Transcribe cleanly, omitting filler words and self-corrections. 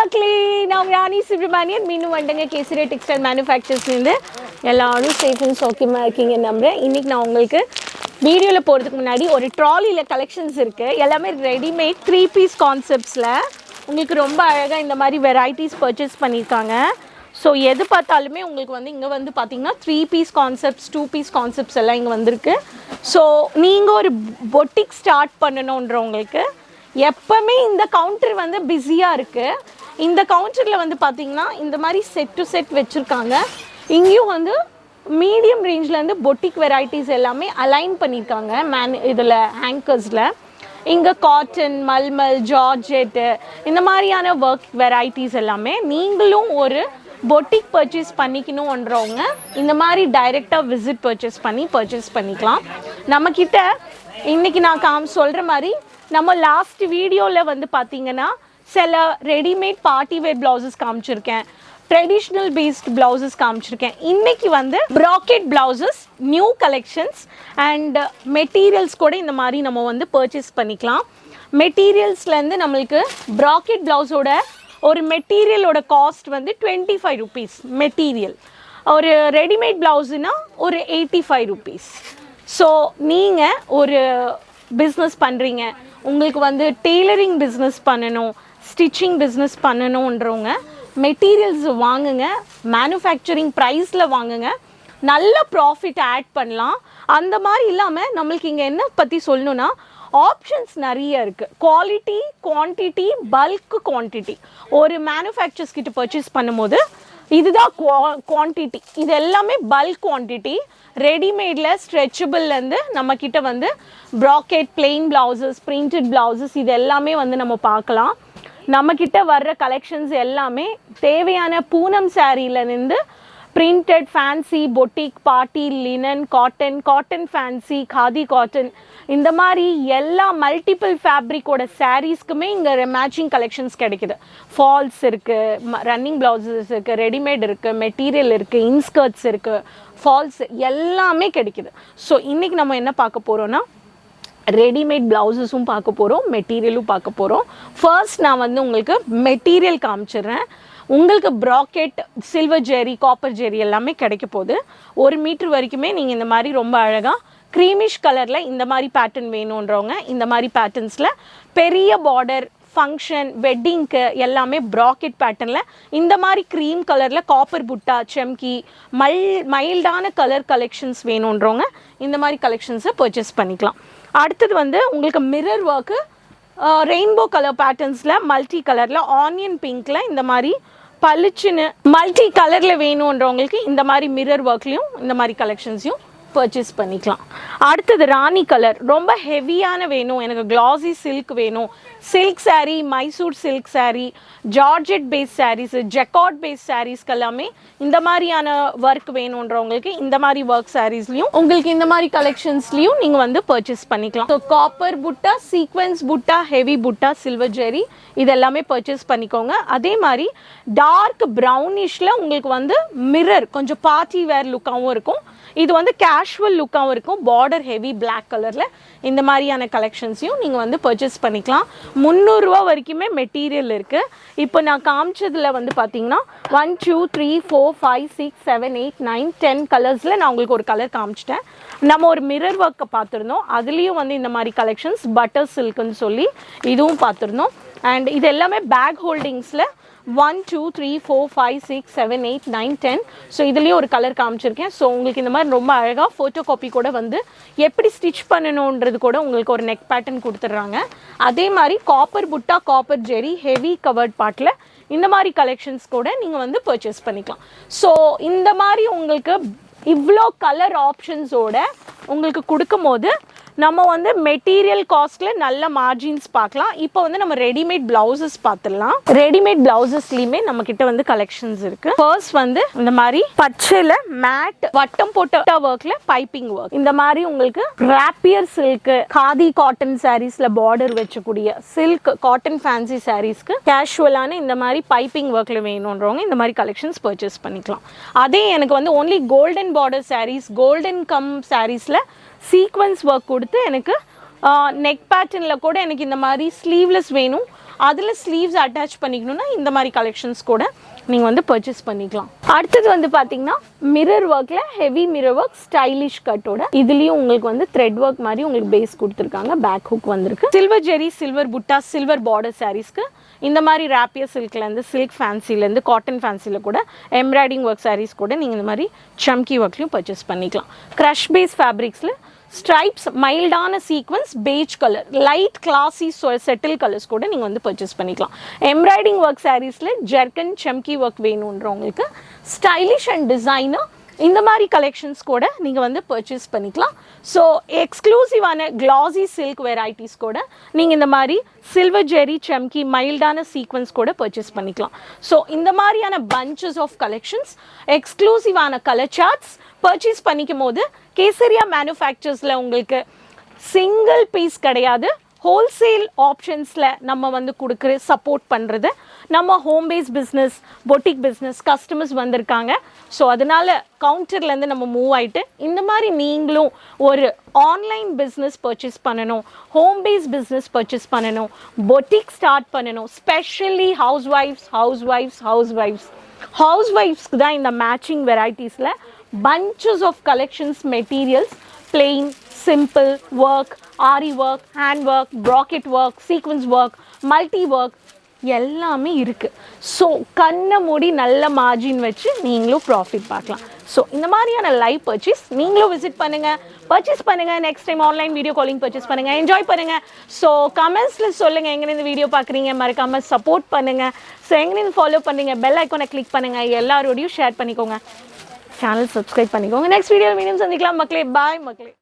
மக்களே, நான் ராணி சுப்ரமணியன் மீண்டும் வந்துங்க கேசரியா டெக்ஸ்டைல் மேனுஃபேக்சர்ஸ்லேருந்து. எல்லாரும் சேஃப் அண்ட் சௌக்கியமாக இருக்கீங்க நம்புகிறேன். இன்றைக்கி நான் உங்களுக்கு வீடியோவில் போகிறதுக்கு முன்னாடி ஒரு ட்ராலியில் கலெக்ஷன்ஸ் இருக்குது. எல்லாமே ரெடிமேட் 3 பீஸ் கான்செப்ட்ஸில் உங்களுக்கு ரொம்ப அழகாக இந்த மாதிரி வெரைட்டிஸ் பர்ச்சேஸ் பண்ணியிருக்காங்க. ஸோ எது பார்த்தாலுமே உங்களுக்கு வந்து இங்கே வந்து பார்த்திங்கன்னா 3 பீஸ் கான்செப்ட்ஸ் 2 பீஸ் கான்செப்ட்ஸ் எல்லாம் இங்கே வந்திருக்கு. ஸோ நீங்கள் ஒரு பொட்டிக் ஸ்டார்ட் பண்ணணுன்றவங்களுக்கு எப்போவுமே இந்த கவுண்டர் வந்து பிஸியாக இருக்குது. இந்த கவுண்டரில் வந்து பார்த்திங்கன்னா இந்த மாதிரி செட் டு செட் வச்சுருக்காங்க. இங்கேயும் வந்து மீடியம் ரேஞ்சிலேருந்து பொட்டிக் வெரைட்டிஸ் எல்லாமே அலைன் பண்ணியிருக்காங்க இதில் ஹேங்கர்ஸில். இங்கே காட்டன், மல்மல், ஜார்ஜெட்டு இந்த மாதிரியான ஒர்க் வெரைட்டிஸ் எல்லாமே நீங்களும் ஒரு பொட்டிக் பர்ச்சேஸ் பண்ணிக்கணுன்றவங்க இந்த மாதிரி டைரெக்டாக விசிட் பர்ச்சேஸ் பண்ணிக்கலாம். நம்மக்கிட்ட இன்றைக்கி நான் சொல்கிற மாதிரி நம்ம லாஸ்ட் வீடியோவில் வந்து பார்த்திங்கன்னா சில ரெடிமேட் பார்ட்டி வேர் ப்ளவுசஸ் காமிச்சிருக்கேன், ட்ரெடிஷ்னல் பேஸ்ட் ப்ளவுசஸ் காமிச்சிருக்கேன். இன்றைக்கி வந்து bracket blouses new collections and materials கூட இந்த மாதிரி நம்ம வந்து பர்ச்சேஸ் பண்ணிக்கலாம். மெட்டீரியல்ஸ்லேருந்து நம்மளுக்கு ப்ராக்கெட் ப்ளவுஸோட ஒரு மெட்டீரியலோட காஸ்ட் வந்து 25 rupees மெட்டீரியல். ஒரு ரெடிமேட் ப்ளவுஸுனால் ஒரு 85 rupees. ஸோ நீங்கள் ஒரு பிஸ்னஸ் பண்ணுறீங்க, உங்களுக்கு வந்து டெய்லரிங் பிஸ்னஸ் பண்ணணும், ஸ்டிச்சிங் பிஸ்னஸ் பண்ணணுன்றவங்க மெட்டீரியல்ஸ் வாங்குங்க, மேனுஃபேக்சரிங் ப்ரைஸில் வாங்குங்க, நல்ல ப்ராஃபிட் ஆட் பண்ணலாம். அந்த மாதிரி இல்லாமல் நம்மளுக்கு இங்கே என்ன பற்றி சொல்லணுன்னா ஆப்ஷன்ஸ் நிறைய இருக்குது. Quality, quantity, bulk quantity. ஒரு மேனுஃபேக்சர்ஸ் கிட்ட பர்ச்சேஸ் பண்ணும்போது இதுதான் குவான்டிட்டி, இது எல்லாமே பல்க் குவான்டிட்டி. ரெடிமேடில் ஸ்ட்ரெச்சபிள்லேருந்து நம்மக்கிட்ட வந்து bracket, plain blouses, printed blouses இது எல்லாமே வந்து நம்ம பார்க்கலாம். நம்மக்கிட்ட வர்ற கலெக்ஷன்ஸ் எல்லாமே தேவையான பூனம் சாரீலேருந்து printed, fancy, boutique, party, linen, cotton fancy, khadi cotton இந்த மாதிரி எல்லா மல்டிபிள் ஃபேப்ரிக்கோட சாரீஸ்க்குமே இங்கே மேட்சிங் கலெக்ஷன்ஸ் கிடைக்குது. ஃபால்ஸ் இருக்குது, ரன்னிங் ப்ளவுசஸ் இருக்குது, ரெடிமேட் இருக்குது, மெட்டீரியல் இருக்குது, இன்ஸ்கர்ட்ஸ் இருக்குது, ஃபால்ஸ் எல்லாமே கிடைக்குது. ஸோ இன்றைக்கி நம்ம என்ன பார்க்க போகிறோன்னா ரெடிமேட் ப்ளவுசஸும் பார்க்க போகிறோம், மெட்டீரியலும் பார்க்க போகிறோம். ஃபர்ஸ்ட் நான் வந்து உங்களுக்கு மெட்டீரியல் காமிச்சிடுறேன். உங்களுக்கு ப்ராக்கெட், சில்வர் ஜெரி, காப்பர் ஜெரி எல்லாமே கிடைக்க போகுது. 1 மீட்டர் வரைக்குமே நீங்கள் இந்த மாதிரி ரொம்ப அழகாக க்ரீமிஷ் கலரில் இந்த மாதிரி பேட்டர்ன் வேணுன்றவங்க இந்த மாதிரி பேட்டர்ன்ஸில் பெரிய பார்டர், ஃபங்க்ஷன், வெட்டிங்க்கு எல்லாமே ப்ராக்கெட் பேட்டர்னில் இந்த மாதிரி க்ரீம் கலரில் காப்பர் புட்டா, செம்கி, மைல்டான கலர் கலெக்ஷன்ஸ் வேணுன்றவங்க இந்த மாதிரி கலெக்ஷன்ஸை பர்ச்சேஸ் பண்ணிக்கலாம். அடுத்தது வந்து உங்களுக்கு மிரர் ஒர்க்கு, ரெயின்போ கலர் பேட்டர்ன்ஸில் மல்டி கலரில் ஆனியன் பிங்க்கில் இந்த மாதிரி பளிச்சுன்னு மல்டி கலரில் வேணுன்றவங்களுக்கு இந்த மாதிரி மிரர் ஒர்க்லேயும் இந்த மாதிரி கலெக்ஷன்ஸையும் பர்ச்சேஸ் பண்ணிக்கலாம். அடுத்தது ராணி கலர், ரொம்ப ஹெவியான வேணும், எனக்கு கிளாசி சில்க் வேணும், silk sari, Mysore silk sari, georgette base saris, jacquard base சாரீஸ்க்கு எல்லாமே இந்த மாதிரியான ஒர்க் வேணுன்றவங்களுக்கு இந்த மாதிரி ஒர்க் சாரீஸ்லையும் உங்களுக்கு இந்த மாதிரி கலெக்ஷன்ஸ்லையும் நீங்கள் வந்து பர்ச்சேஸ் பண்ணிக்கலாம். ஸோ காப்பர் புட்டா, சீக்வென்ஸ் புட்டா, ஹெவி புட்டா, சில்வர் ஜெரி இது எல்லாமே பர்ச்சேஸ் பண்ணிக்கோங்க. அதே மாதிரி டார்க் ப்ரௌனிஷில் உங்களுக்கு வந்து மிரர் கொஞ்சம் பார்ட்டி வேர் லுக்காகவும் இருக்கும், இது வந்து கேஷுவல் லுக்காகவும் இருக்கும். பார்டர் ஹெவி பிளாக் கலரில் இந்த மாதிரியான கலெக்ஷன்ஸையும் நீங்கள் வந்து பர்ச்சேஸ் பண்ணிக்கலாம். 300 ரூபா வரைக்குமே மெட்டீரியல் இருக்குது. இப்போ நான் காமிச்சதில் வந்து பார்த்தீங்கன்னா 1 2 3 4 5 6 7 8 9 10 கலர்ஸில் நான் உங்களுக்கு ஒரு கலர் காமிச்சிட்டேன். நம்ம ஒரு மிரர் ஒர்க்கை பார்த்துருந்தோம், அதுலேயும் வந்து இந்த மாதிரி கலெக்ஷன்ஸ் பட்டர் சில்க்குன்னு சொல்லி இதுவும் பார்த்துருந்தோம். அண்ட் இது எல்லாமே பேக் ஹோல்டிங்ஸில் 1 2 3 4 5 6 7 8 9 10. ஸோ இதுலேயும் ஒரு கலர் காமிச்சிருக்கேன். ஸோ உங்களுக்கு இந்த மாதிரி ரொம்ப அழகாக ஃபோட்டோ காப்பி கூட வந்து எப்படி ஸ்டிச் பண்ணணுன்றது கூட உங்களுக்கு ஒரு நெக் பேட்டர்ன் கொடுத்துட்றாங்க. அதே மாதிரி காப்பர் புட்டா, காப்பர் ஜெரி, ஹெவி கவர்ட் பார்ட்டில் இந்த மாதிரி கலெக்ஷன்ஸ் கூட நீங்கள் வந்து பர்ச்சேஸ் பண்ணிக்கலாம். ஸோ இந்த மாதிரி உங்களுக்கு இவ்வளோ கலர் ஆப்ஷன்ஸோட உங்களுக்கு கொடுக்கும் போது நம்ம வந்து மெட்டீரியல் காஸ்ட்டில் நல்ல மார்ஜின்ஸ் பார்க்கலாம். இப்போ வந்து நம்ம ரெடிமேட் ப்ளவுசஸ் பார்த்துடலாம். ரெடிமேட் ப்ளவுசஸ்லையுமே நம்மக்கிட்ட வந்து கலெக்ஷன்ஸ் இருக்குது. ஃபர்ஸ்ட் வந்து இந்த மாதிரி பச்சையில் மேட் வட்டம் போட்ட ஒர்க்கில் பைப்பிங் ஒர்க், இந்த மாதிரி உங்களுக்கு ராப்பியர் சில்க்கு, காதி காட்டன் சாரீஸில் பார்டர் வச்சக்கூடிய சில்க், காட்டன் ஃபேன்சி சாரீஸ்க்கு கேஷுவலான இந்த மாதிரி பைப்பிங் ஒர்க்கில் வேணுன்றவங்க இந்த மாதிரி கலெக்ஷன்ஸ் பர்ச்சேஸ் பண்ணிக்கலாம். அதே எனக்கு வந்து only golden border saris, golden கம் சாரீஸில் சீக்வன்ஸ் ஒர்க் கொடுத்து எனக்கு நெக் பேட்டர்னில் கூட எனக்கு இந்த மாதிரி ஸ்லீவ்லெஸ் வேணும், அதில் ஸ்லீவ்ஸ் அட்டாச் பண்ணிக்கணும்னா இந்த மாதிரி கலெக்ஷன்ஸ் கூட நீங்கள் வந்து பர்ச்சேஸ் பண்ணிக்கலாம். அடுத்தது வந்து பார்த்தீங்கன்னா மிரர் ஒர்க்கில் ஹெவி மிரர் ஒர்க் ஸ்டைலிஷ் கட்டோட இதுலேயும் உங்களுக்கு வந்து த்ரெட் ஒர்க் மாதிரி உங்களுக்கு பேஸ் கொடுத்துருக்காங்க. பேக் ஹுக் வந்திருக்கு. Silver zari, silver butta, silver border சாரீஸ்க்கு இந்த மாதிரி ராப்பியர் சில்க்லேருந்து, சில்க் ஃபேன்சிலேருந்து, காட்டன் ஃபேன்சியில் கூட எம்ப்ராய்டிங் ஒர்க் சாரீஸ் கூட நீங்கள் இந்த மாதிரி சம்கி ஒர்க்லையும் பர்ச்சேஸ் பண்ணிக்கலாம். க்ரஷ் பேஸ் ஃபேப்ரிக்ஸில் ஸ்ட்ரைப்ஸ், மைல்டான sequins, beige colour, light classy செட்டில் கலர்ஸ் கூட நீங்கள் வந்து பர்ச்சேஸ் பண்ணிக்கலாம். எம்ப்ராய்டிங் ஒர்க் சாரீஸில் ஜெர்கன் சம்கி ஒர்க் வேணுன்றவங்களுக்கு ஸ்டைலிஷ் அண்ட் டிசைனர் இந்த மாதிரி கலெக்ஷன்ஸ் கூட நீங்கள் வந்து பர்ச்சேஸ் பண்ணிக்கலாம். ஸோ எக்ஸ்க்ளூசிவான கிளாசி சில்க் வெரைட்டிஸ் கூட நீங்கள் இந்த மாதிரி சில்வர் ஜெரி சம்கி மைல்டான சீக்வன்ஸ் கூட பர்ச்சேஸ் பண்ணிக்கலாம். ஸோ இந்த மாதிரியான பஞ்சஸ் ஆஃப் கலெக்ஷன்ஸ், எக்ஸ்க்ளூசிவான கலர் சார்ட்ஸ் பர்ச்சேஸ் பண்ணிக்கும் போது கேசரியா மேனுஃபேக்சர்ஸில் உங்களுக்கு சிங்கிள் பீஸ் கிடையாது, ஹோல்சேல் ஆப்ஷன்ஸில் நம்ம வந்து கொடுக்குற சப்போர்ட் பண்ணுறது. நம்ம home base business, boutique business customers வந்திருக்காங்க. ஸோ அதனால் கவுண்டர்லேருந்து நம்ம மூவ் ஆகிட்டு இந்த மாதிரி நீங்களும் ஒரு ஆன்லைன் பிஸ்னஸ் பர்ச்சேஸ் பண்ணணும், ஹோம் பேஸ் பிஸ்னஸ் பர்ச்சேஸ் பண்ணணும், பொட்டிக் ஸ்டார்ட் பண்ணணும். ஸ்பெஷலி ஹவுஸ் ஒய்ஃப்ஸ்க்கு தான் இந்த மேட்சிங் வெரைட்டிஸில் bunches of collections, materials, plain, simple work, ari work, hand work, brocade work, sequence work, multi work எல்லாமே இருக்குது. ஸோ கண்ணை மூடி நல்ல மார்ஜின் வச்சு நீங்களும் ப்ராஃபிட் பார்க்கலாம். ஸோ இந்த மாதிரியான லைவ் பர்ச்சேஸ் நீங்களும் விசிட் பண்ணுங்கள், பர்ச்சேஸ் பண்ணுங்கள். Next time online video calling purchase பண்ணுங்கள், என்ஜாய் பண்ணுங்கள். ஸோ கமெண்ட்ஸில் சொல்லுங்கள் எங்கே இந்த வீடியோ பார்க்குறீங்க, மறக்காமல் சப்போர்ட் பண்ணுங்கள். ஸோ எங்கே ஃபாலோ பண்ணுங்கள், பெல் ஐக்கானை கிளிக் பண்ணுங்கள், எல்லாரோடையும் ஷேர் பண்ணிக்கோங்க, சேனல் சப்ஸ்கிரைப் பண்ணிக்கோங்க. நெக்ஸ்ட் வீடியோவில் மீண்டும் சந்திக்கலாம் மக்களே. பாய் மக்களே.